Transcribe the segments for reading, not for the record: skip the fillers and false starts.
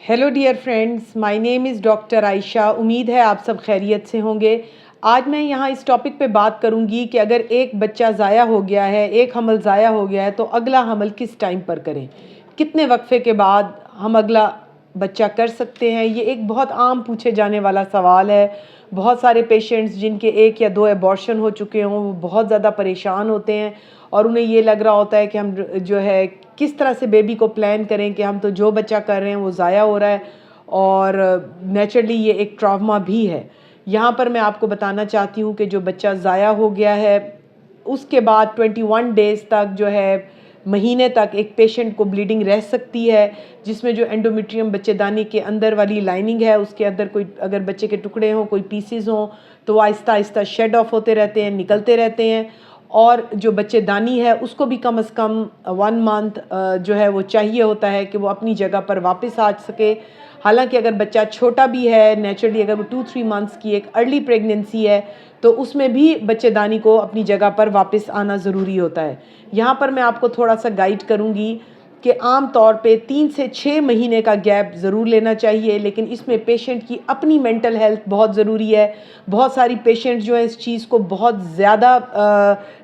Hello dear friends, my name is doctor Ayesha. उम्मीद है आप सब खैरियत से होंगे। आज मैं यहाँ इस टॉपिक पे बात करूँगी कि अगर एक बच्चा ज़ाया हो गया है, एक हमल ज़ाया हो गया है, तो अगला हमल किस टाइम पर करें, कितने वक्फे के बाद हम अगला बच्चा कर सकते हैं। ये एक बहुत आम पूछे जाने वाला सवाल है। बहुत सारे पेशेंट्स जिनके 1 या 2 एबॉर्शन हो चुके हों, वो बहुत ज़्यादा परेशान होते हैं और उन्हें ये लग रहा होता है कि हम जो है किस तरह से बेबी को प्लान करें कि हम तो जो बच्चा कर रहे हैं वो ज़ाया हो रहा है और नेचुरली ये एक ट्रॉमा भी है। यहाँ पर मैं आपको बताना चाहती हूँ कि जो बच्चा ज़ाया हो गया है उसके बाद 21 डेज़ तक जो है, महीने तक एक पेशेंट को ब्लीडिंग रह सकती है, जिसमें जो एंडोमेट्रियम बच्चेदानी के अंदर वाली लाइनिंग है उसके अंदर कोई अगर बच्चे के टुकड़े हों, कोई पीसीज हों, तो वो आहिस्ता आहिस्ता शेड ऑफ होते रहते हैं, निकलते रहते हैं। और जो बच्चेदानी है उसको भी कम से कम 1 मंथ जो है वो चाहिए होता है कि वो अपनी जगह पर वापस आ सके। हालांकि अगर बच्चा छोटा भी है, नेचुरली अगर वो 2-3 मंथ्स की एक अर्ली प्रेगनेंसी है, तो उसमें भी बच्चेदानी को अपनी जगह पर वापस आना ज़रूरी होता है। यहाँ पर मैं आपको थोड़ा सा गाइड करूँगी कि आम तौर पे 3 से 6 महीने का गैप ज़रूर लेना चाहिए, लेकिन इसमें पेशेंट की अपनी मेंटल हेल्थ बहुत ज़रूरी है। बहुत सारी पेशेंट जो है इस चीज़ को बहुत ज़्यादा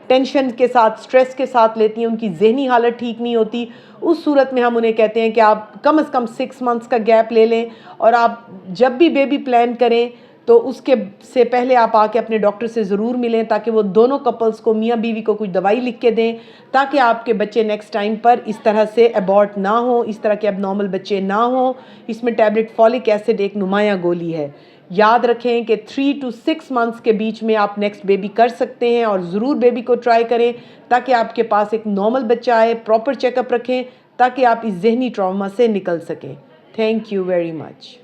टेंशन के साथ, स्ट्रेस के साथ लेती हैं, उनकी ज़हनी हालत ठीक नहीं होती। उस सूरत में हम उन्हें कहते हैं कि आप कम से कम 6 मंथ्स का गैप ले लें और आप जब भी बेबी प्लान करें तो उसके से पहले आप आके अपने डॉक्टर से ज़रूर मिलें, ताकि वो दोनों कपल्स को, मियाँ बीवी को, कुछ दवाई लिख के दें ताकि आपके बच्चे नेक्स्ट टाइम पर इस तरह से अबॉर्ट ना हो, इस तरह के एबनॉर्मल बच्चे ना हो। इसमें टैबलेट फॉलिक एसिड एक नुमाया गोली है। याद रखें कि 3 to 6 मंथ्स के बीच में आप नेक्स्ट बेबी कर सकते हैं और ज़रूर बेबी को ट्राई करें ताकि आपके पास एक नॉर्मल बच्चा आए। प्रॉपर चेकअप रखें ताकि आप इस ज़हनी ट्रॉमा से निकल सकें। Thank you very much.